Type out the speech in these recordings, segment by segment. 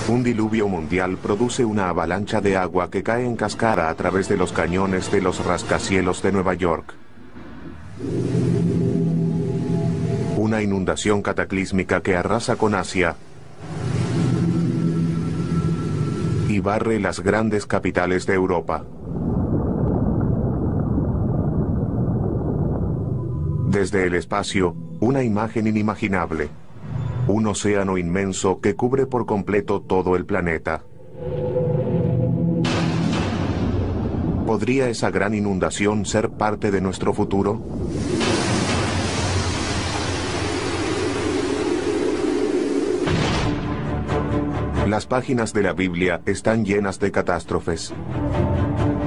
Un diluvio mundial produce una avalancha de agua que cae en cascada a través de los cañones de los rascacielos de Nueva York. Una inundación cataclísmica que arrasa con Asia y barre las grandes capitales de Europa. Desde el espacio, una imagen inimaginable. Un océano inmenso que cubre por completo todo el planeta. ¿Podría esa gran inundación ser parte de nuestro futuro? Las páginas de la Biblia están llenas de catástrofes.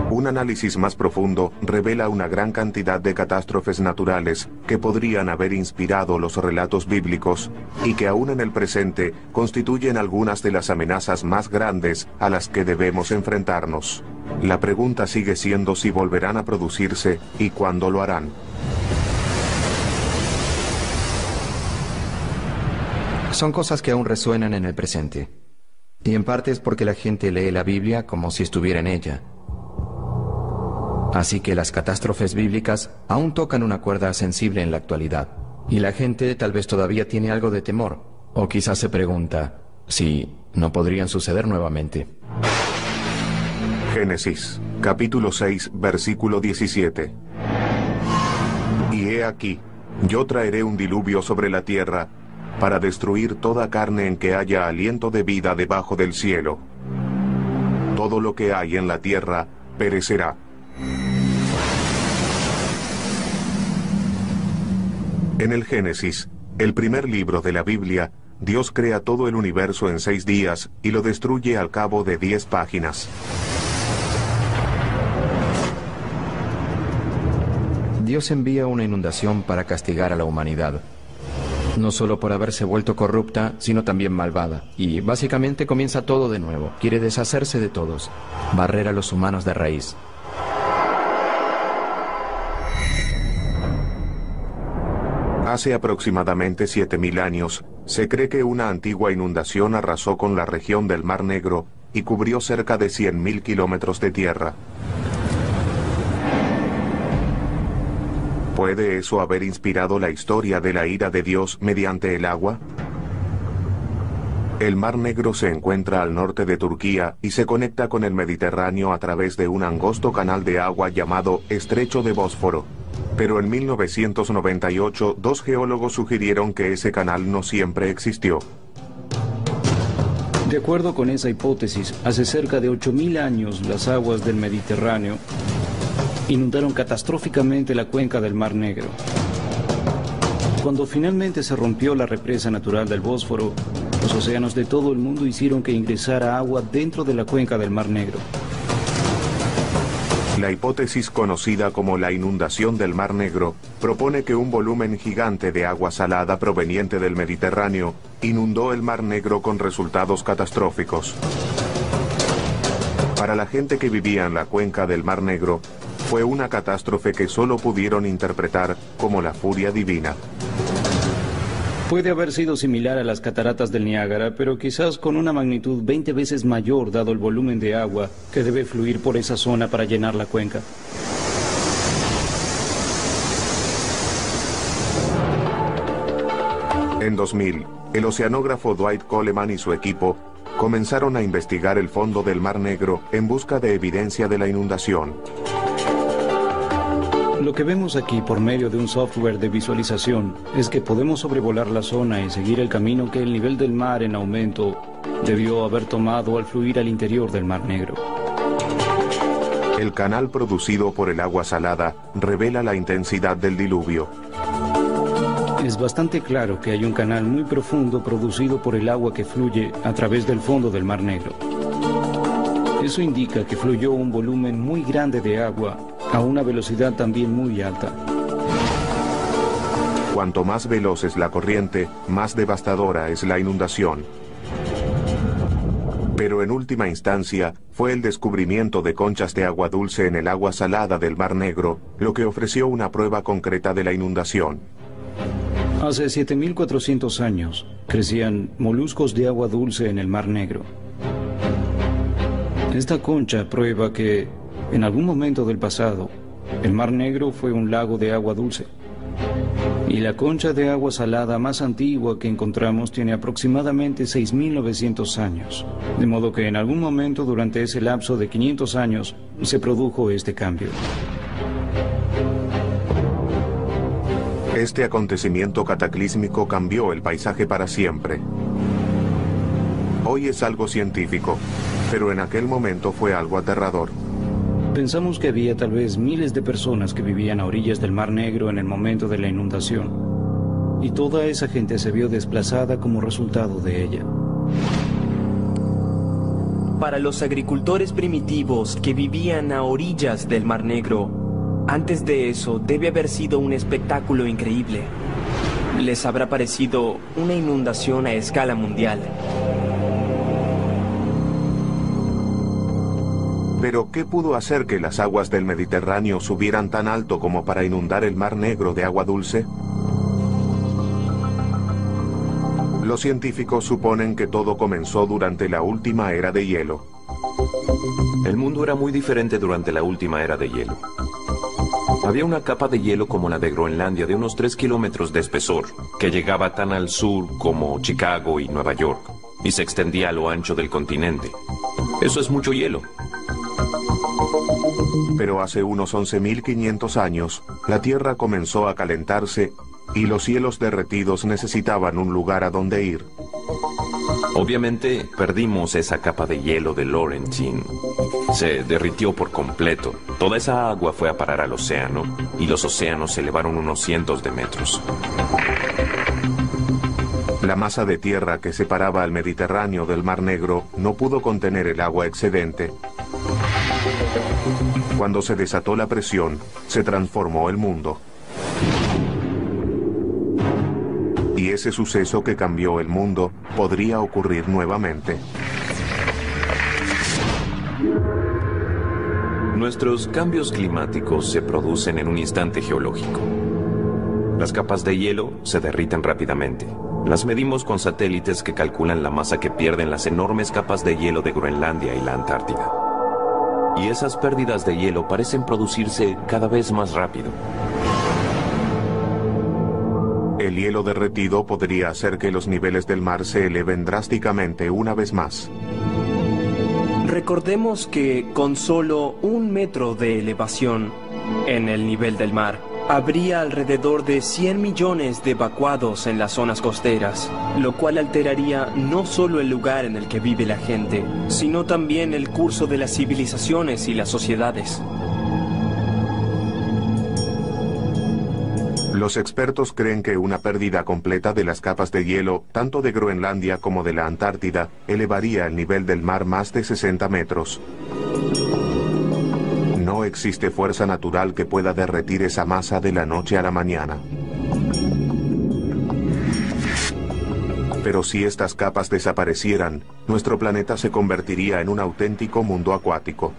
Un análisis más profundo revela una gran cantidad de catástrofes naturales que podrían haber inspirado los relatos bíblicos y que aún en el presente constituyen algunas de las amenazas más grandes a las que debemos enfrentarnos. La pregunta sigue siendo si volverán a producirse y cuándo lo harán. Son cosas que aún resuenan en el presente. Y en parte es porque la gente lee la Biblia como si estuviera en ella. Así que las catástrofes bíblicas aún tocan una cuerda sensible en la actualidad. Y la gente tal vez todavía tiene algo de temor. O quizás se pregunta si no podrían suceder nuevamente. Génesis, capítulo 6, versículo 17. Y he aquí, yo traeré un diluvio sobre la tierra, para destruir toda carne en que haya aliento de vida debajo del cielo. Todo lo que hay en la tierra perecerá. En el Génesis, el primer libro de la Biblia, Dios crea todo el universo en 6 días y lo destruye al cabo de 10 páginas. Dios envía una inundación para castigar a la humanidad. No solo por haberse vuelto corrupta, sino también malvada. Y básicamente comienza todo de nuevo. Quiere deshacerse de todos, barrer a los humanos de raíz. Hace aproximadamente 7000 años, se cree que una antigua inundación arrasó con la región del Mar Negro y cubrió cerca de 100.000 kilómetros de tierra. ¿Puede eso haber inspirado la historia de la ira de Dios mediante el agua? El Mar Negro se encuentra al norte de Turquía y se conecta con el Mediterráneo a través de un angosto canal de agua llamado Estrecho de Bósforo. Pero en 1998, 2 geólogos sugirieron que ese canal no siempre existió. De acuerdo con esa hipótesis, hace cerca de 8000 años las aguas del Mediterráneo inundaron catastróficamente la cuenca del Mar Negro. Cuando finalmente se rompió la represa natural del Bósforo, los océanos de todo el mundo hicieron que ingresara agua dentro de la cuenca del Mar Negro. La hipótesis conocida como la inundación del Mar Negro propone que un volumen gigante de agua salada proveniente del Mediterráneo inundó el Mar Negro con resultados catastróficos. Para la gente que vivía en la cuenca del Mar Negro, fue una catástrofe que solo pudieron interpretar como la furia divina. Puede haber sido similar a las cataratas del Niágara, pero quizás con una magnitud 20 veces mayor dado el volumen de agua que debe fluir por esa zona para llenar la cuenca. En 2000, el oceanógrafo Dwight Coleman y su equipo comenzaron a investigar el fondo del Mar Negro en busca de evidencia de la inundación. Lo que vemos aquí por medio de un software de visualización es que podemos sobrevolar la zona y seguir el camino que el nivel del mar en aumento debió haber tomado al fluir al interior del Mar Negro. El canal producido por el agua salada revela la intensidad del diluvio. Es bastante claro que hay un canal muy profundo producido por el agua que fluye a través del fondo del Mar Negro. Eso indica que fluyó un volumen muy grande de agua a una velocidad también muy alta. Cuanto más veloz es la corriente, más devastadora es la inundación. Pero en última instancia, fue el descubrimiento de conchas de agua dulce en el agua salada del Mar Negro lo que ofreció una prueba concreta de la inundación. Hace 7.400 años crecían moluscos de agua dulce en el Mar Negro. Esta concha prueba que, en algún momento del pasado, el Mar Negro fue un lago de agua dulce. Y la concha de agua salada más antigua que encontramos tiene aproximadamente 6.900 años. De modo que en algún momento durante ese lapso de 500 años se produjo este cambio. Este acontecimiento cataclísmico cambió el paisaje para siempre. Hoy es algo científico, pero en aquel momento fue algo aterrador. Pensamos que había tal vez miles de personas que vivían a orillas del Mar Negro en el momento de la inundación. Y toda esa gente se vio desplazada como resultado de ella. Para los agricultores primitivos que vivían a orillas del Mar Negro, antes de eso debe haber sido un espectáculo increíble. Les habrá parecido una inundación a escala mundial. Pero, ¿qué pudo hacer que las aguas del Mediterráneo subieran tan alto como para inundar el Mar Negro de agua dulce? Los científicos suponen que todo comenzó durante la última era de hielo. El mundo era muy diferente durante la última era de hielo. Había una capa de hielo como la de Groenlandia de unos 3 kilómetros de espesor, que llegaba tan al sur como Chicago y Nueva York, y se extendía a lo ancho del continente. Eso es mucho hielo. Pero hace unos 11.500 años, la Tierra comenzó a calentarse y los cielos derretidos necesitaban un lugar a donde ir. Obviamente, perdimos esa capa de hielo de Laurentine. Se derritió por completo. Toda esa agua fue a parar al océano, y los océanos se elevaron unos cientos de metros. La masa de tierra que separaba al Mediterráneo del Mar Negro no pudo contener el agua excedente. Cuando se desató la presión, se transformó el mundo. Y ese suceso que cambió el mundo podría ocurrir nuevamente. Nuestros cambios climáticos se producen en un instante geológico. Las capas de hielo se derriten rápidamente. Las medimos con satélites que calculan la masa que pierden las enormes capas de hielo de Groenlandia y la Antártida. Y esas pérdidas de hielo parecen producirse cada vez más rápido. El hielo derretido podría hacer que los niveles del mar se eleven drásticamente una vez más. Recordemos que con solo 1 metro de elevación en el nivel del mar, habría alrededor de 100 millones de evacuados en las zonas costeras, lo cual alteraría no solo el lugar en el que vive la gente, sino también el curso de las civilizaciones y las sociedades. Los expertos creen que una pérdida completa de las capas de hielo, tanto de Groenlandia como de la Antártida, elevaría el nivel del mar más de 60 metros. No existe fuerza natural que pueda derretir esa masa de la noche a la mañana. Pero si estas capas desaparecieran, nuestro planeta se convertiría en un auténtico mundo acuático.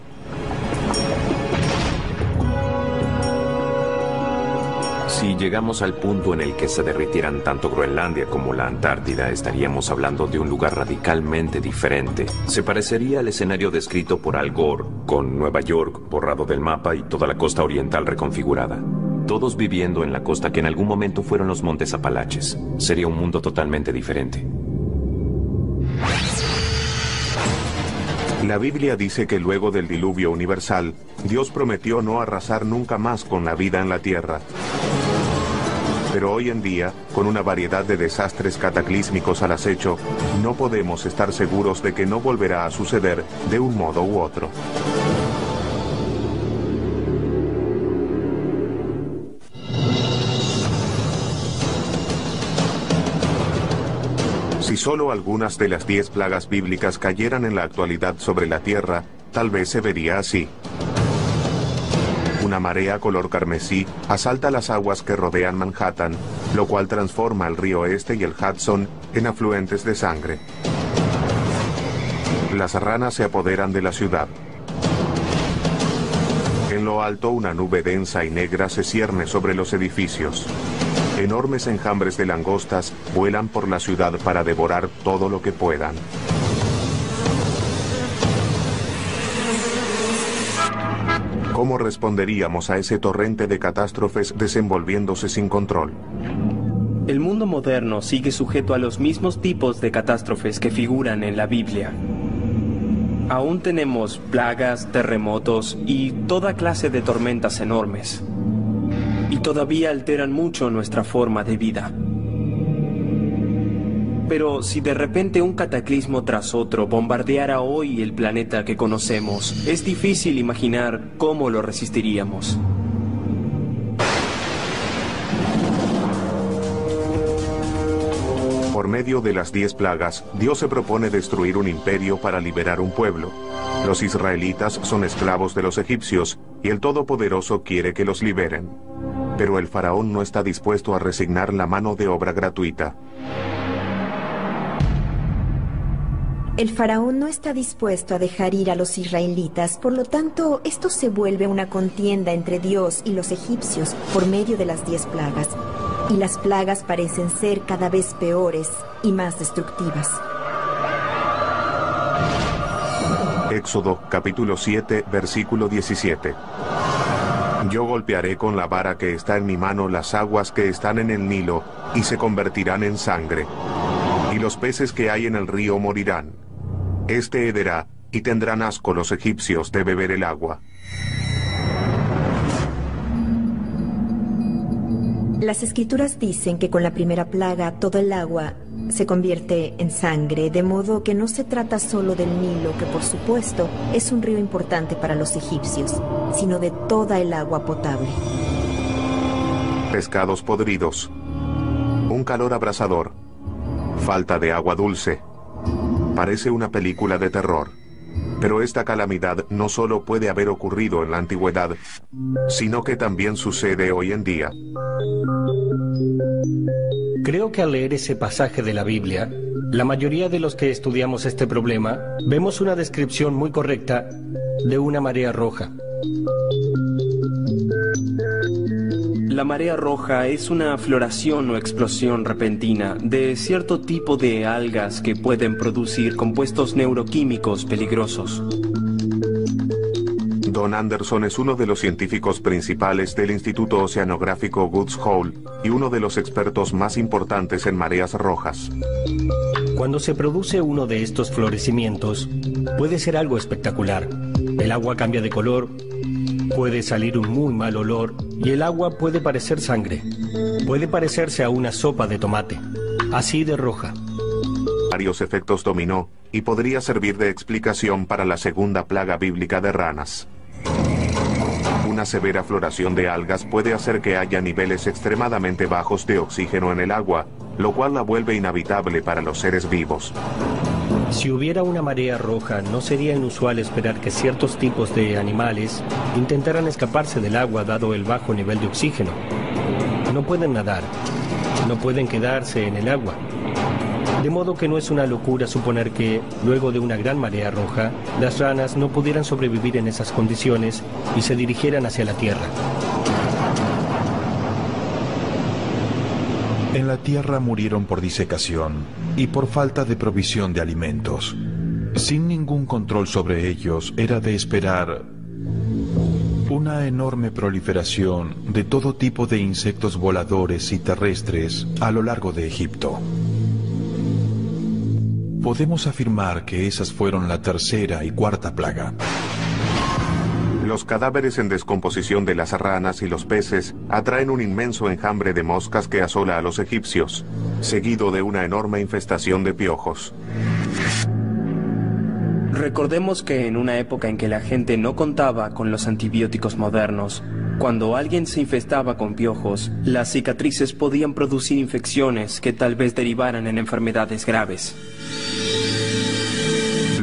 Si llegamos al punto en el que se derritieran tanto Groenlandia como la Antártida, estaríamos hablando de un lugar radicalmente diferente. Se parecería al escenario descrito por Al Gore, con Nueva York borrado del mapa y toda la costa oriental reconfigurada. Todos viviendo en la costa que en algún momento fueron los Montes Apalaches. Sería un mundo totalmente diferente. La Biblia dice que luego del diluvio universal, Dios prometió no arrasar nunca más con la vida en la tierra. Pero hoy en día, con una variedad de desastres cataclísmicos al acecho, no podemos estar seguros de que no volverá a suceder de un modo u otro. Si solo algunas de las 10 plagas bíblicas cayeran en la actualidad sobre la tierra, tal vez se vería así. Una marea color carmesí asalta las aguas que rodean Manhattan, lo cual transforma el río Este y el Hudson en afluentes de sangre. Las ranas se apoderan de la ciudad. En lo alto, una nube densa y negra se cierne sobre los edificios. Enormes enjambres de langostas vuelan por la ciudad para devorar todo lo que puedan. ¿Cómo responderíamos a ese torrente de catástrofes desenvolviéndose sin control? El mundo moderno sigue sujeto a los mismos tipos de catástrofes que figuran en la Biblia. Aún tenemos plagas, terremotos y toda clase de tormentas enormes. Y todavía alteran mucho nuestra forma de vida. Pero si de repente un cataclismo tras otro bombardeara hoy el planeta que conocemos, es difícil imaginar cómo lo resistiríamos. Por medio de las 10 plagas, Dios se propone destruir un imperio para liberar un pueblo. Los israelitas son esclavos de los egipcios y el Todopoderoso quiere que los liberen. Pero el faraón no está dispuesto a resignar la mano de obra gratuita. El faraón no está dispuesto a dejar ir a los israelitas, por lo tanto, esto se vuelve una contienda entre Dios y los egipcios por medio de las 10 plagas. Y las plagas parecen ser cada vez peores y más destructivas. Éxodo capítulo 7, versículo 17. Yo golpearé con la vara que está en mi mano las aguas que están en el Nilo, y se convertirán en sangre. Y los peces que hay en el río morirán. Este hederá, y tendrán asco los egipcios de beber el agua. Las escrituras dicen que con la primera plaga todo el agua se convierte en sangre, de modo que no se trata solo del Nilo, que por supuesto es un río importante para los egipcios, sino de toda el agua potable. Pescados podridos, un calor abrasador, falta de agua dulce. Parece una película de terror. Pero esta calamidad no solo puede haber ocurrido en la antigüedad, sino que también sucede hoy en día. Creo que al leer ese pasaje de la Biblia, la mayoría de los que estudiamos este problema vemos una descripción muy correcta de una marea roja. La marea roja es una floración o explosión repentina de cierto tipo de algas que pueden producir compuestos neuroquímicos peligrosos. Don Anderson es uno de los científicos principales del Instituto Oceanográfico Woods Hole y uno de los expertos más importantes en mareas rojas. Cuando se produce uno de estos florecimientos, puede ser algo espectacular. El agua cambia de color, puede salir un muy mal olor y el agua puede parecer sangre. Puede parecerse a una sopa de tomate, así de roja. Varios efectos dominó y podría servir de explicación para la segunda plaga bíblica de ranas. Una severa floración de algas puede hacer que haya niveles extremadamente bajos de oxígeno en el agua, lo cual la vuelve inhabitable para los seres vivos. Si hubiera una marea roja, no sería inusual esperar que ciertos tipos de animales intentaran escaparse del agua dado el bajo nivel de oxígeno. No pueden nadar, no pueden quedarse en el agua. De modo que no es una locura suponer que, luego de una gran marea roja, las ranas no pudieran sobrevivir en esas condiciones y se dirigieran hacia la tierra. En la tierra murieron por disecación y por falta de provisión de alimentos. Sin ningún control sobre ellos, era de esperar una enorme proliferación de todo tipo de insectos voladores y terrestres a lo largo de Egipto. Podemos afirmar que esas fueron la tercera y cuarta plaga. Los cadáveres en descomposición de las ranas y los peces atraen un inmenso enjambre de moscas que asola a los egipcios, seguido de una enorme infestación de piojos. Recordemos que en una época en que la gente no contaba con los antibióticos modernos, cuando alguien se infestaba con piojos, las cicatrices podían producir infecciones que tal vez derivaran en enfermedades graves.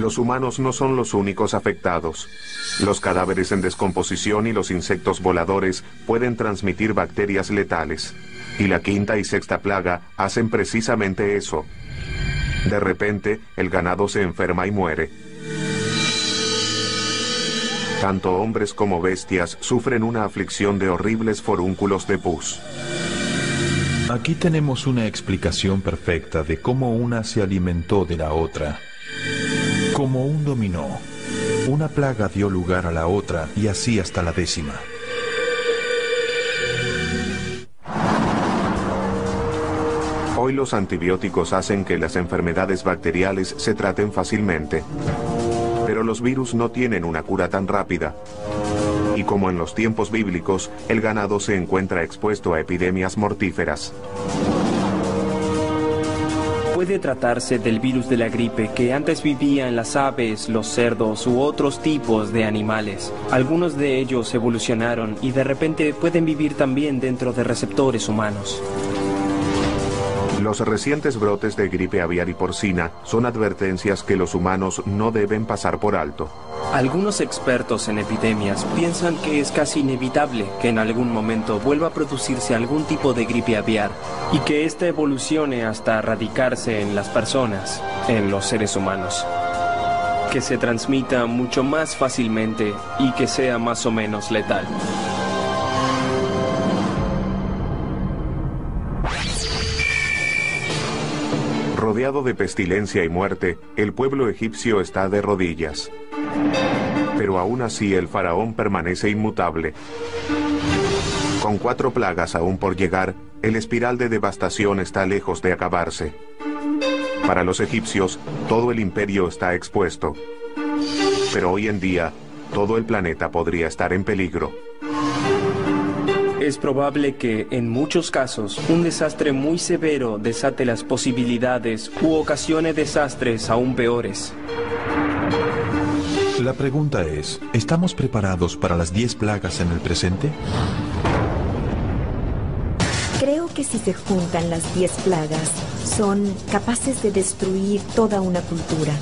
Los humanos no son los únicos afectados. Los cadáveres en descomposición y los insectos voladores pueden transmitir bacterias letales. Y la quinta y sexta plaga hacen precisamente eso. De repente, el ganado se enferma y muere. Tanto hombres como bestias sufren una aflicción de horribles forúnculos de pus. Aquí tenemos una explicación perfecta de cómo una se alimentó de la otra. Como un dominó. Una plaga dio lugar a la otra y así hasta la 10ª. Hoy los antibióticos hacen que las enfermedades bacteriales se traten fácilmente. Pero los virus no tienen una cura tan rápida. Y como en los tiempos bíblicos, el ganado se encuentra expuesto a epidemias mortíferas. Puede tratarse del virus de la gripe que antes vivía en las aves, los cerdos u otros tipos de animales. Algunos de ellos evolucionaron y de repente pueden vivir también dentro de receptores humanos. Los recientes brotes de gripe aviar y porcina son advertencias que los humanos no deben pasar por alto. Algunos expertos en epidemias piensan que es casi inevitable que en algún momento vuelva a producirse algún tipo de gripe aviar y que ésta evolucione hasta radicarse en las personas, en los seres humanos. Que se transmita mucho más fácilmente y que sea más o menos letal. Rodeado de pestilencia y muerte, el pueblo egipcio está de rodillas. Pero aún así el faraón permanece inmutable. Con 4 plagas aún por llegar, el espiral de devastación está lejos de acabarse. Para los egipcios, todo el imperio está expuesto. Pero hoy en día, todo el planeta podría estar en peligro. Es probable que, en muchos casos, un desastre muy severo desate las posibilidades u ocasione desastres aún peores. La pregunta es, ¿estamos preparados para las 10 plagas en el presente? Creo que si se juntan las 10 plagas, son capaces de destruir toda una cultura.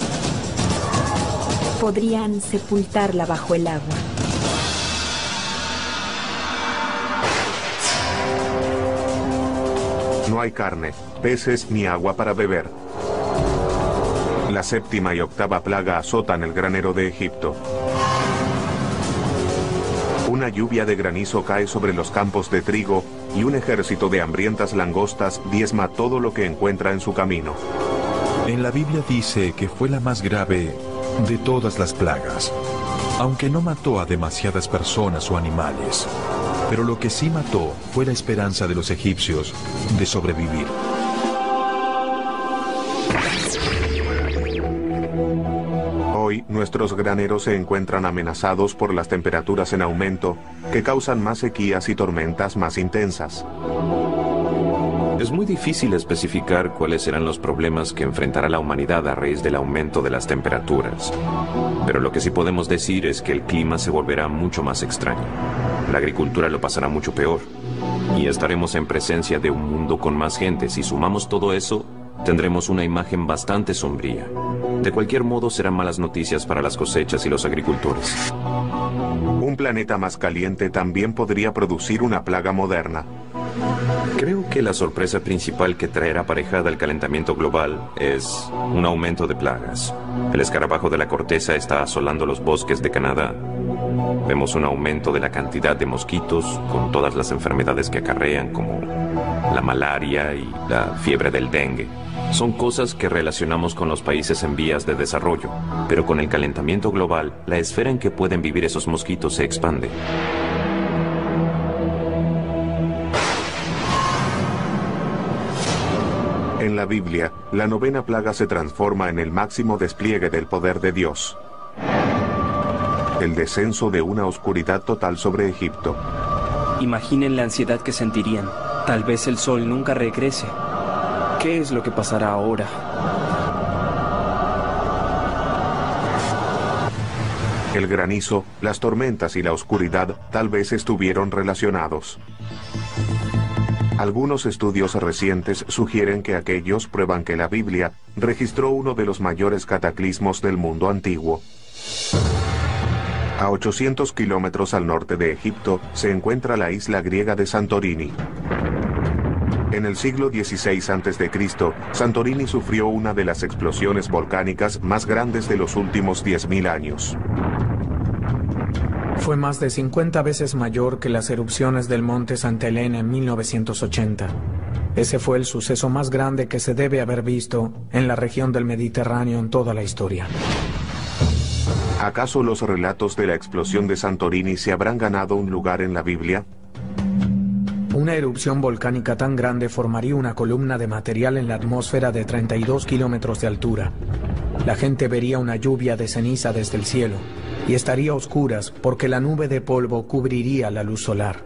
Podrían sepultarla bajo el agua. No hay carne, peces ni agua para beber. La 7ª y 8ª plaga azotan el granero de Egipto. Una lluvia de granizo cae sobre los campos de trigo y un ejército de hambrientas langostas diezma todo lo que encuentra en su camino. En la Biblia dice que fue la más grave de todas las plagas, aunque no mató a demasiadas personas o animales. Pero lo que sí mató fue la esperanza de los egipcios de sobrevivir. Hoy, nuestros graneros se encuentran amenazados por las temperaturas en aumento, que causan más sequías y tormentas más intensas. Es muy difícil especificar cuáles serán los problemas que enfrentará la humanidad a raíz del aumento de las temperaturas. Pero lo que sí podemos decir es que el clima se volverá mucho más extraño. La agricultura lo pasará mucho peor. Y estaremos en presencia de un mundo con más gente. Si sumamos todo eso, tendremos una imagen bastante sombría. De cualquier modo, serán malas noticias para las cosechas y los agricultores. Un planeta más caliente también podría producir una plaga moderna. Creo que la sorpresa principal que traerá aparejada el calentamiento global es un aumento de plagas. El escarabajo de la corteza está asolando los bosques de Canadá. Vemos un aumento de la cantidad de mosquitos con todas las enfermedades que acarrean, como la malaria y la fiebre del dengue. Son cosas que relacionamos con los países en vías de desarrollo, pero con el calentamiento global, la esfera en que pueden vivir esos mosquitos se expande. En la Biblia, la 9ª plaga se transforma en el máximo despliegue del poder de Dios. El descenso de una oscuridad total sobre Egipto. Imaginen la ansiedad que sentirían. Tal vez el sol nunca regrese. ¿Qué es lo que pasará ahora? El granizo, las tormentas y la oscuridad tal vez estuvieron relacionados. Algunos estudios recientes sugieren que aquellos prueban que la Biblia registró uno de los mayores cataclismos del mundo antiguo. A 800 kilómetros al norte de Egipto se encuentra la isla griega de Santorini. En el siglo XVI a.C., Santorini sufrió una de las explosiones volcánicas más grandes de los últimos 10.000 años. Fue más de 50 veces mayor que las erupciones del monte Santa Elena en 1980. Ese fue el suceso más grande que se debe haber visto en la región del Mediterráneo en toda la historia. ¿Acaso los relatos de la explosión de Santorini se habrán ganado un lugar en la Biblia? Una erupción volcánica tan grande formaría una columna de material en la atmósfera de 32 kilómetros de altura. La gente vería una lluvia de ceniza desde el cielo y estaría a oscuras porque la nube de polvo cubriría la luz solar.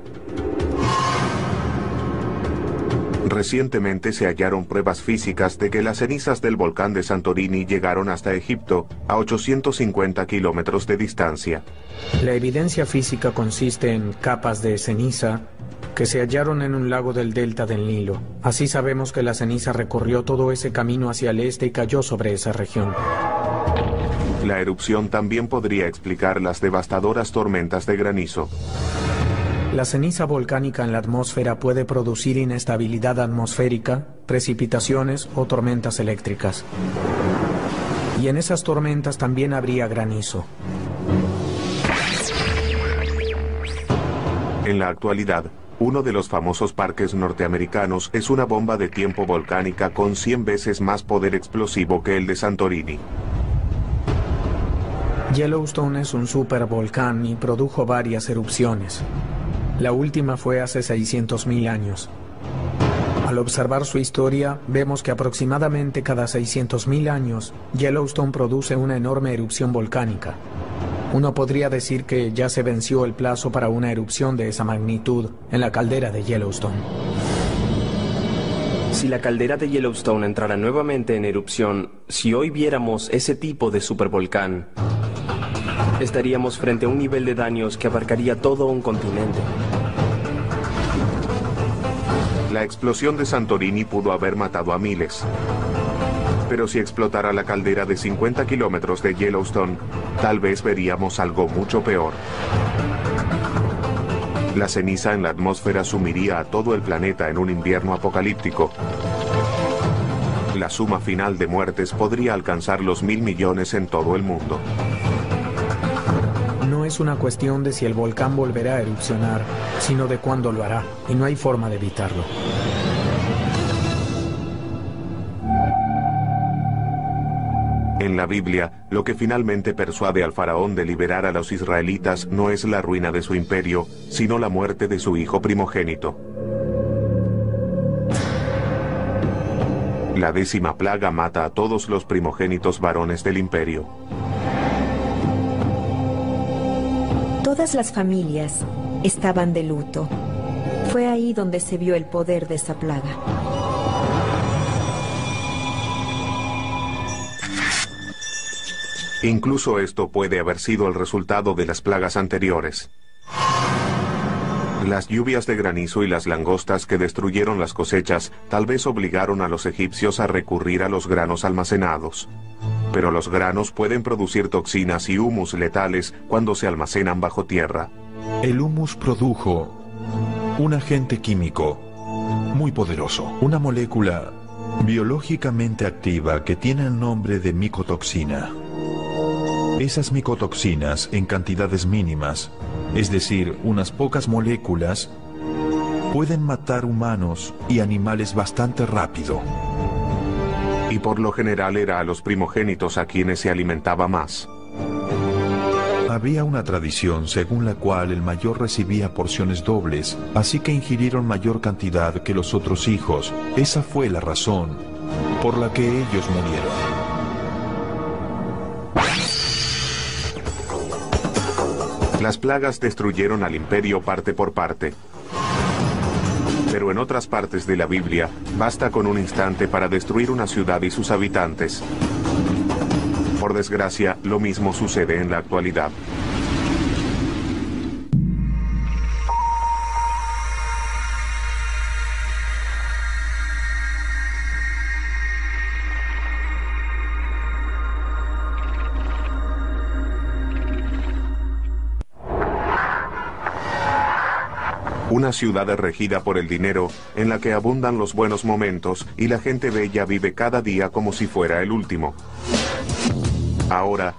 Recientemente se hallaron pruebas físicas de que las cenizas del volcán de Santorini llegaron hasta Egipto, a 850 kilómetros de distancia. La evidencia física consiste en capas de ceniza que se hallaron en un lago del delta del Nilo. Así sabemos que la ceniza recorrió todo ese camino hacia el este y cayó sobre esa región. La erupción también podría explicar las devastadoras tormentas de granizo. La ceniza volcánica en la atmósfera puede producir inestabilidad atmosférica, precipitaciones o tormentas eléctricas. Y en esas tormentas también habría granizo. En la actualidad, uno de los famosos parques norteamericanos es una bomba de tiempo volcánica con 100 veces más poder explosivo que el de Santorini. Yellowstone es un supervolcán y produjo varias erupciones. La última fue hace 600.000 años. Al observar su historia, vemos que aproximadamente cada 600.000 años, Yellowstone produce una enorme erupción volcánica. Uno podría decir que ya se venció el plazo para una erupción de esa magnitud en la caldera de Yellowstone. Si la caldera de Yellowstone entrara nuevamente en erupción, si hoy viéramos ese tipo de supervolcán, estaríamos frente a un nivel de daños que abarcaría todo un continente. La explosión de Santorini pudo haber matado a miles. Pero si explotara la caldera de 50 kilómetros de Yellowstone, tal vez veríamos algo mucho peor. La ceniza en la atmósfera sumiría a todo el planeta en un invierno apocalíptico. La suma final de muertes podría alcanzar los 1.000 millones en todo el mundo. No es una cuestión de si el volcán volverá a erupcionar, sino de cuándo lo hará, y no hay forma de evitarlo. En la Biblia, lo que finalmente persuade al faraón de liberar a los israelitas no es la ruina de su imperio, sino la muerte de su hijo primogénito. La 10ª plaga mata a todos los primogénitos varones del imperio. Todas las familias estaban de luto. Fue ahí donde se vio el poder de esa plaga. Incluso esto puede haber sido el resultado de las plagas anteriores. Las lluvias de granizo y las langostas que destruyeron las cosechas tal vez obligaron a los egipcios a recurrir a los granos almacenados. Pero los granos pueden producir toxinas y humus letales cuando se almacenan bajo tierra. El humus produjo un agente químico muy poderoso, una molécula biológicamente activa que tiene el nombre de micotoxina. Esas micotoxinas en cantidades mínimas, es decir, unas pocas moléculas, pueden matar humanos y animales bastante rápido. Y por lo general era a los primogénitos a quienes se alimentaba más. Había una tradición según la cual el mayor recibía porciones dobles, así que ingirieron mayor cantidad que los otros hijos. Esa fue la razón por la que ellos murieron. Las plagas destruyeron al imperio parte por parte. Pero en otras partes de la Biblia, basta con un instante para destruir una ciudad y sus habitantes. Por desgracia, lo mismo sucede en la actualidad. Una ciudad regida por el dinero, en la que abundan los buenos momentos y la gente bella vive cada día como si fuera el último. Ahora,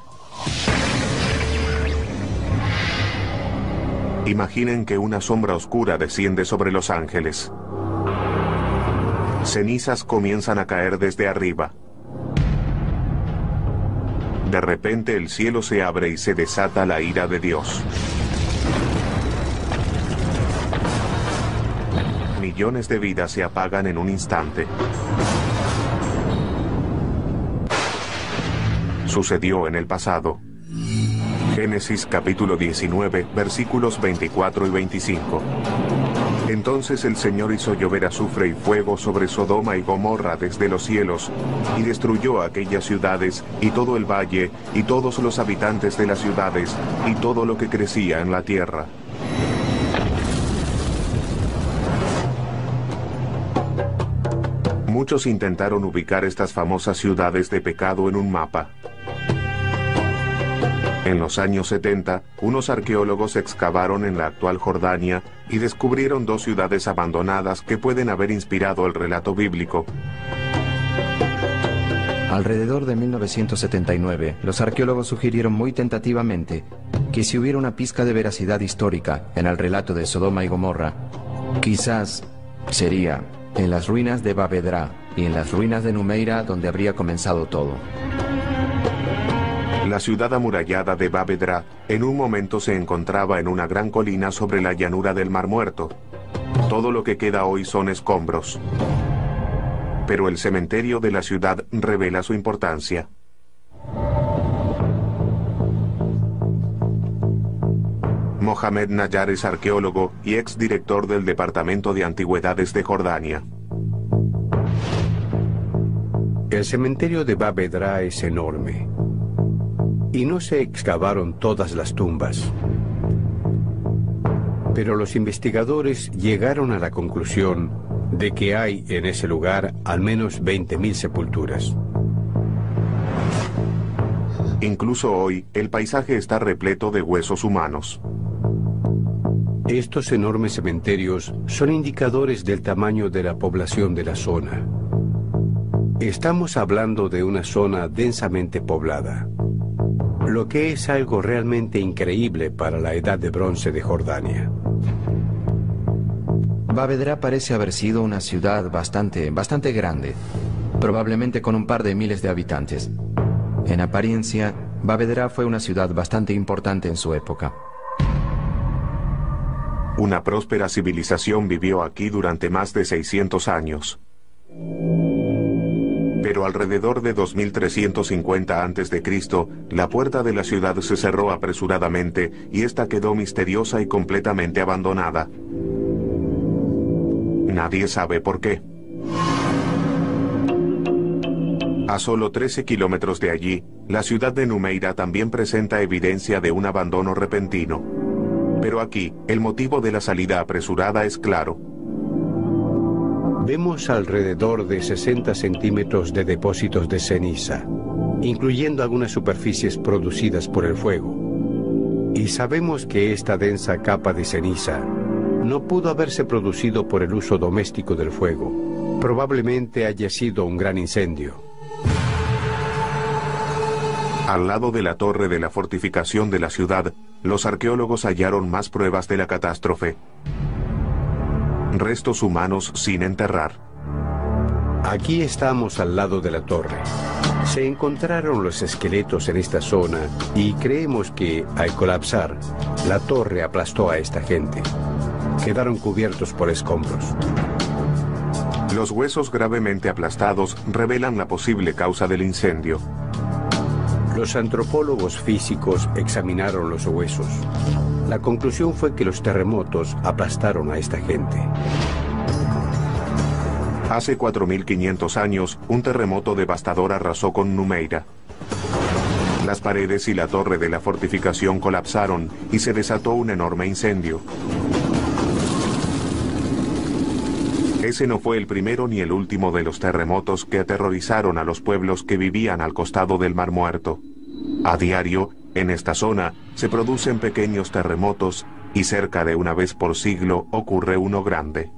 imaginen que una sombra oscura desciende sobre Los Ángeles. Cenizas comienzan a caer desde arriba. De repente el cielo se abre y se desata la ira de Dios. Millones de vidas se apagan en un instante. Sucedió en el pasado. Génesis capítulo 19, versículos 24 y 25. Entonces el Señor hizo llover azufre y fuego sobre Sodoma y Gomorra desde los cielos, y destruyó aquellas ciudades, y todo el valle, y todos los habitantes de las ciudades, y todo lo que crecía en la tierra. Muchos intentaron ubicar estas famosas ciudades de pecado en un mapa. En los años 70, unos arqueólogos excavaron en la actual Jordania y descubrieron 2 ciudades abandonadas que pueden haber inspirado el relato bíblico. Alrededor de 1979, los arqueólogos sugirieron muy tentativamente que si hubiera una pizca de veracidad histórica en el relato de Sodoma y Gomorra, quizás sería en las ruinas de Bab Edra y en las ruinas de Numeira donde habría comenzado todo. La ciudad amurallada de Bab Edra en un momento se encontraba en una gran colina sobre la llanura del Mar Muerto. Todo lo que queda hoy son escombros. Pero el cementerio de la ciudad revela su importancia. Mohamed Nayar es arqueólogo y exdirector del Departamento de Antigüedades de Jordania. El cementerio de Bab Edra es enorme. Y no se excavaron todas las tumbas. Pero los investigadores llegaron a la conclusión de que hay en ese lugar al menos 20.000 sepulturas. Incluso hoy, el paisaje está repleto de huesos humanos. Estos enormes cementerios son indicadores del tamaño de la población de la zona. Estamos hablando de una zona densamente poblada, lo que es algo realmente increíble para la edad de bronce de Jordania. Bab Edra parece haber sido una ciudad bastante grande, probablemente con un par de miles de habitantes. En apariencia, Bab Edra fue una ciudad bastante importante en su época. Una próspera civilización vivió aquí durante más de 600 años. Pero alrededor de 2350 a.C., la puerta de la ciudad se cerró apresuradamente y esta quedó misteriosa y completamente abandonada. Nadie sabe por qué. A solo 13 kilómetros de allí, la ciudad de Numeira también presenta evidencia de un abandono repentino. Pero aquí, el motivo de la salida apresurada es claro. Vemos alrededor de 60 centímetros de depósitos de ceniza, incluyendo algunas superficies producidas por el fuego. Y sabemos que esta densa capa de ceniza no pudo haberse producido por el uso doméstico del fuego. Probablemente haya sido un gran incendio. Al lado de la torre de la fortificación de la ciudad, los arqueólogos hallaron más pruebas de la catástrofe. Restos humanos sin enterrar. Aquí estamos al lado de la torre. Se encontraron los esqueletos en esta zona y creemos que, al colapsar, la torre aplastó a esta gente. Quedaron cubiertos por escombros. Los huesos gravemente aplastados revelan la posible causa del incendio. Los antropólogos físicos examinaron los huesos. La conclusión fue que los terremotos aplastaron a esta gente. Hace 4500 años, un terremoto devastador arrasó con Numeira. Las paredes y la torre de la fortificación colapsaron y se desató un enorme incendio. Ese no fue el primero ni el último de los terremotos que aterrorizaron a los pueblos que vivían al costado del Mar Muerto. A diario, en esta zona, se producen pequeños terremotos y cerca de una vez por siglo ocurre uno grande.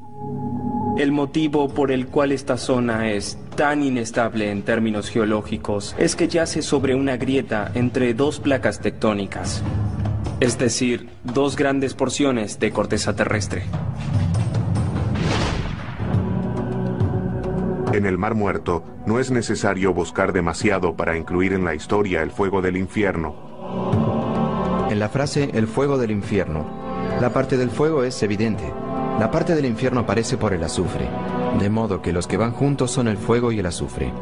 El motivo por el cual esta zona es tan inestable en términos geológicos es que yace sobre una grieta entre 2 placas tectónicas, es decir, 2 grandes porciones de corteza terrestre. En el Mar Muerto, no es necesario buscar demasiado para incluir en la historia el fuego del infierno. En la frase "el fuego del infierno", la parte del fuego es evidente. La parte del infierno aparece por el azufre, de modo que los que van juntos son el fuego y el azufre.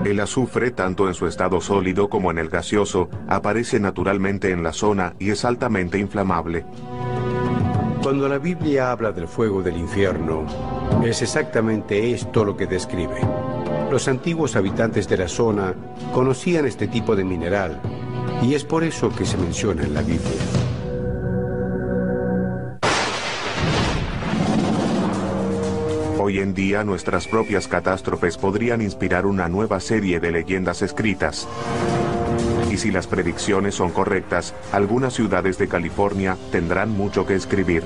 El azufre, tanto en su estado sólido como en el gaseoso, aparece naturalmente en la zona y es altamente inflamable. Cuando la Biblia habla del fuego del infierno, es exactamente esto lo que describe. Los antiguos habitantes de la zona conocían este tipo de mineral, y es por eso que se menciona en la Biblia. Hoy en día, nuestras propias catástrofes podrían inspirar una nueva serie de leyendas escritas. Y si las predicciones son correctas, algunas ciudades de California tendrán mucho que escribir.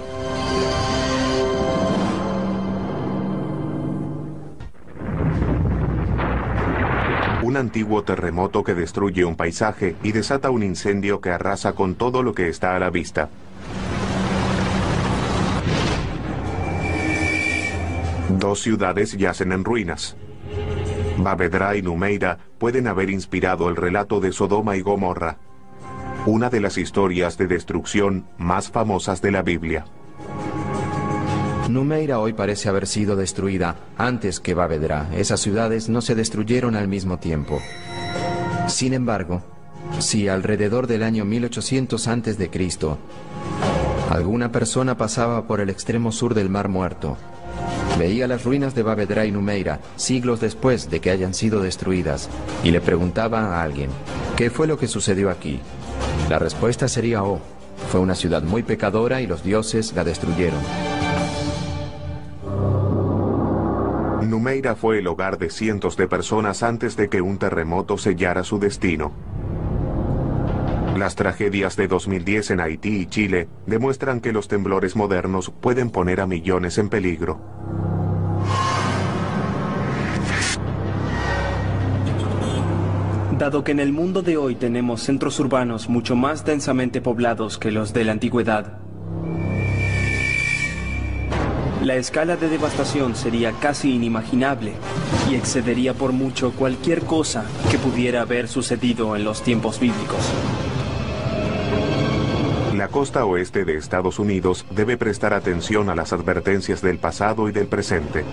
Un antiguo terremoto que destruye un paisaje y desata un incendio que arrasa con todo lo que está a la vista. Dos ciudades yacen en ruinas. Bavedra y Numeira pueden haber inspirado el relato de Sodoma y Gomorra, una de las historias de destrucción más famosas de la Biblia. Numeira hoy parece haber sido destruida antes que Bavedra. Esas ciudades no se destruyeron al mismo tiempo. Sin embargo, si alrededor del año 1800 a.C., alguna persona pasaba por el extremo sur del Mar Muerto, veía las ruinas de Bavedra y Numeira siglos después de que hayan sido destruidas y le preguntaba a alguien, ¿qué fue lo que sucedió aquí? La respuesta sería, fue una ciudad muy pecadora y los dioses la destruyeron. Numeira fue el hogar de cientos de personas antes de que un terremoto sellara su destino. Las tragedias de 2010 en Haití y Chile demuestran que los temblores modernos pueden poner a millones en peligro. Dado que en el mundo de hoy tenemos centros urbanos mucho más densamente poblados que los de la antigüedad, la escala de devastación sería casi inimaginable y excedería por mucho cualquier cosa que pudiera haber sucedido en los tiempos bíblicos. La costa oeste de Estados Unidos debe prestar atención a las advertencias del pasado y del presente.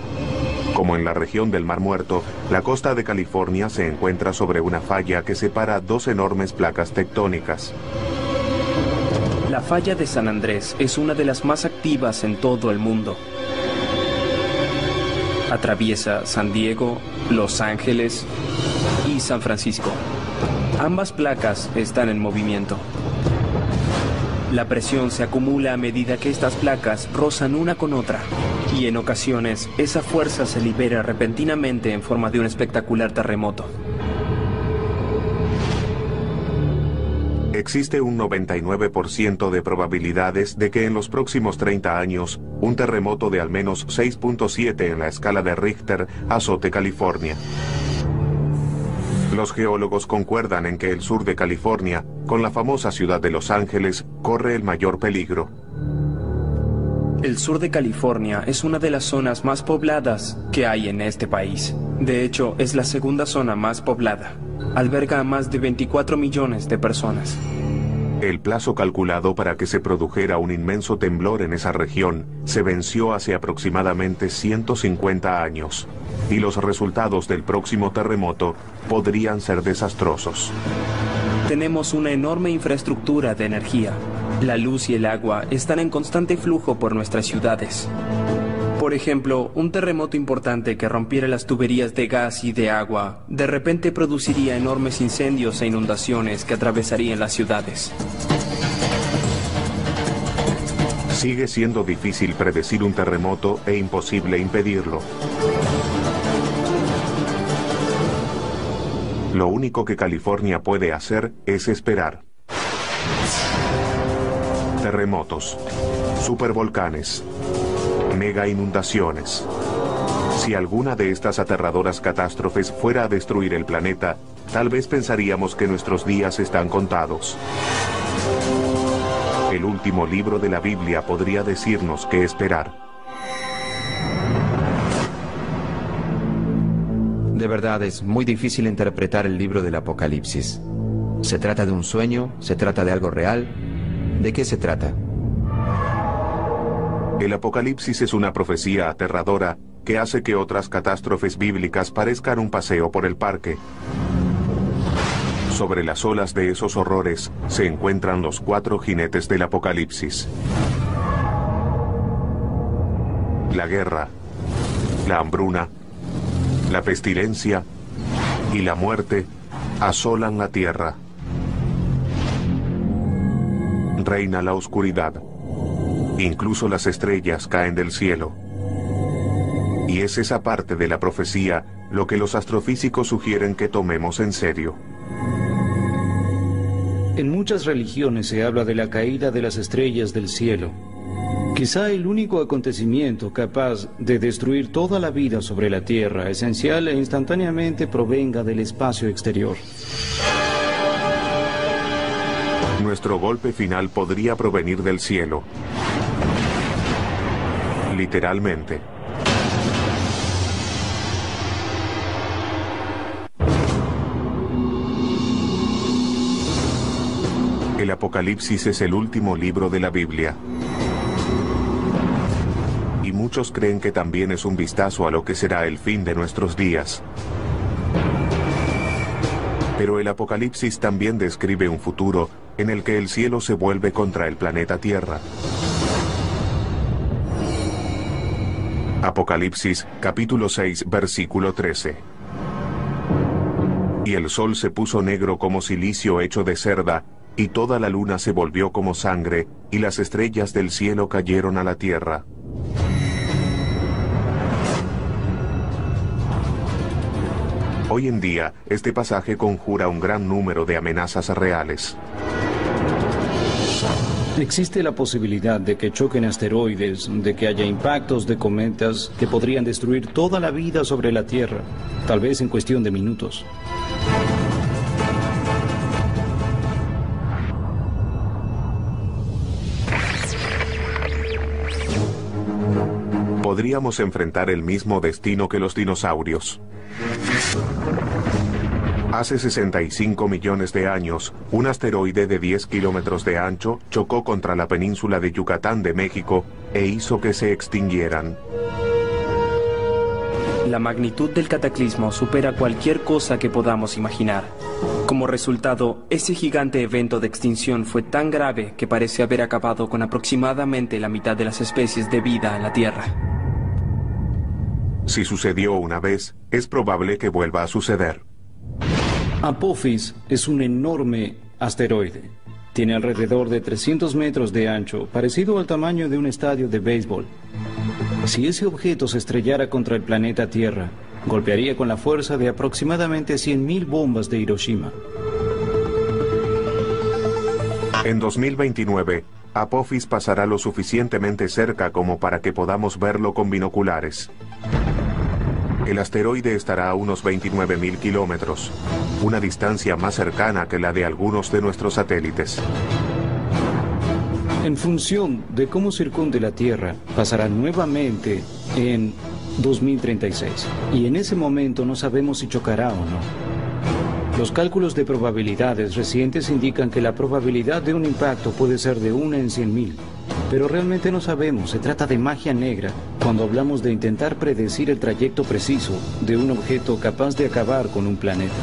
Como en la región del Mar Muerto, la costa de California se encuentra sobre una falla que separa dos enormes placas tectónicas. La falla de San Andrés es una de las más activas en todo el mundo. Atraviesa San Diego, Los Ángeles y San Francisco. Ambas placas están en movimiento. La presión se acumula a medida que estas placas rozan una con otra, y en ocasiones esa fuerza se libera repentinamente en forma de un espectacular terremoto. Existe un 99% de probabilidades de que en los próximos 30 años, un terremoto de al menos 6.7 en la escala de Richter azote California. Los geólogos concuerdan en que el sur de California, con la famosa ciudad de Los Ángeles, corre el mayor peligro. El sur de California es una de las zonas más pobladas que hay en este país. De hecho, es la segunda zona más poblada. Alberga a más de 24 millones de personas. El plazo calculado para que se produjera un inmenso temblor en esa región se venció hace aproximadamente 150 años, y los resultados del próximo terremoto podrían ser desastrosos. Tenemos una enorme infraestructura de energía. La luz y el agua están en constante flujo por nuestras ciudades. Por ejemplo, un terremoto importante que rompiera las tuberías de gas y de agua, de repente produciría enormes incendios e inundaciones que atravesarían las ciudades. Sigue siendo difícil predecir un terremoto e imposible impedirlo. Lo único que California puede hacer es esperar. Terremotos, supervolcanes, mega inundaciones. Si alguna de estas aterradoras catástrofes fuera a destruir el planeta, tal vez pensaríamos que nuestros días están contados. El último libro de la Biblia podría decirnos qué esperar. De verdad, es muy difícil interpretar el libro del Apocalipsis. ¿Se trata de un sueño? ¿Se trata de algo real? ¿De qué se trata? El Apocalipsis es una profecía aterradora que hace que otras catástrofes bíblicas parezcan un paseo por el parque. Sobre las olas de esos horrores se encuentran los 4 jinetes del Apocalipsis. La guerra, la hambruna, la pestilencia y la muerte asolan la tierra. Reina la oscuridad. Incluso las estrellas caen del cielo. Y es esa parte de la profecía lo que los astrofísicos sugieren que tomemos en serio. En muchas religiones se habla de la caída de las estrellas del cielo. Quizá el único acontecimiento capaz de destruir toda la vida sobre la Tierra, esencial e instantáneamente, provenga del espacio exterior. Nuestro golpe final podría provenir del cielo. Literalmente. El Apocalipsis es el último libro de la Biblia. Y muchos creen que también es un vistazo a lo que será el fin de nuestros días. Pero el Apocalipsis también describe un futuro en el que el cielo se vuelve contra el planeta Tierra. Apocalipsis, capítulo 6, versículo 13. Y el sol se puso negro como cilicio hecho de cerda, y toda la luna se volvió como sangre, y las estrellas del cielo cayeron a la tierra. Hoy en día, este pasaje conjura un gran número de amenazas reales. Existe la posibilidad de que choquen asteroides, de que haya impactos de cometas que podrían destruir toda la vida sobre la Tierra, tal vez en cuestión de minutos. Podríamos enfrentar el mismo destino que los dinosaurios. Hace 65 millones de años, un asteroide de 10 kilómetros de ancho chocó contra la península de Yucatán de México e hizo que se extinguieran. La magnitud del cataclismo supera cualquier cosa que podamos imaginar. Como resultado, ese gigante evento de extinción fue tan grave que parece haber acabado con aproximadamente la mitad de las especies de vida en la Tierra. Si sucedió una vez, es probable que vuelva a suceder. Apophis es un enorme asteroide. Tiene alrededor de 300 metros de ancho, parecido al tamaño de un estadio de béisbol. Si ese objeto se estrellara contra el planeta Tierra, golpearía con la fuerza de aproximadamente 100.000 bombas de Hiroshima. En 2029, Apophis pasará lo suficientemente cerca como para que podamos verlo con binoculares. El asteroide estará a unos 29.000 kilómetros, una distancia más cercana que la de algunos de nuestros satélites. En función de cómo circunde la Tierra, pasará nuevamente en 2036. Y en ese momento no sabemos si chocará o no. Los cálculos de probabilidades recientes indican que la probabilidad de un impacto puede ser de 1 en 100.000. Pero realmente no sabemos, se trata de magia negra cuando hablamos de intentar predecir el trayecto preciso de un objeto capaz de acabar con un planeta.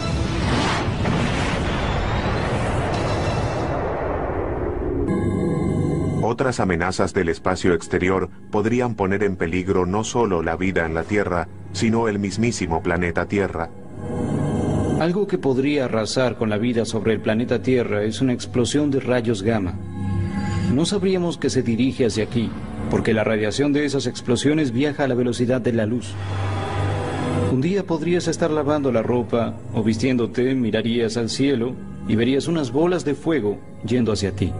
Otras amenazas del espacio exterior podrían poner en peligro no solo la vida en la Tierra, sino el mismísimo planeta Tierra. Algo que podría arrasar con la vida sobre el planeta Tierra es una explosión de rayos gamma. No sabríamos que se dirige hacia aquí, porque la radiación de esas explosiones viaja a la velocidad de la luz. Un día podrías estar lavando la ropa o vistiéndote, mirarías al cielo y verías unas bolas de fuego yendo hacia ti.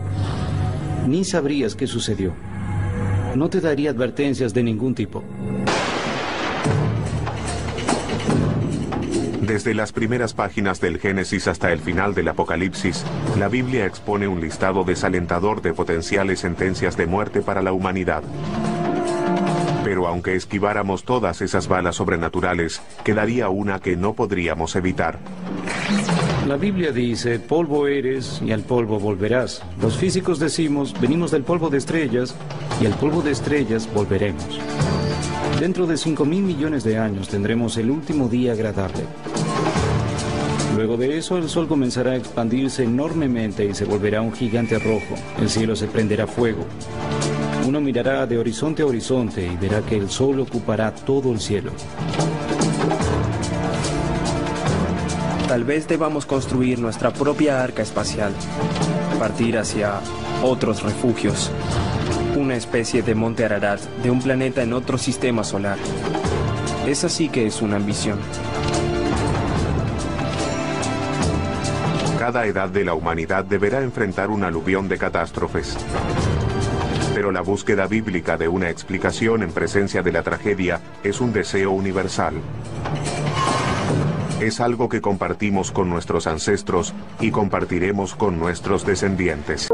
Ni sabrías qué sucedió. No te daría advertencias de ningún tipo. Desde las primeras páginas del Génesis hasta el final del Apocalipsis, la Biblia expone un listado desalentador de potenciales sentencias de muerte para la humanidad. Pero aunque esquiváramos todas esas balas sobrenaturales, quedaría una que no podríamos evitar. La Biblia dice, polvo eres y al polvo volverás. Los físicos decimos, venimos del polvo de estrellas y al polvo de estrellas volveremos. Dentro de 5.000 millones de años tendremos el último día agradable. Luego de eso, el sol comenzará a expandirse enormemente y se volverá un gigante rojo. El cielo se prenderá fuego. Uno mirará de horizonte a horizonte y verá que el sol ocupará todo el cielo. Tal vez debamos construir nuestra propia arca espacial, partir hacia otros refugios, una especie de monte Ararat de un planeta en otro sistema solar. Esa sí que es una ambición. Cada edad de la humanidad deberá enfrentar un aluvión de catástrofes. Pero la búsqueda bíblica de una explicación en presencia de la tragedia es un deseo universal. Es algo que compartimos con nuestros ancestros y compartiremos con nuestros descendientes.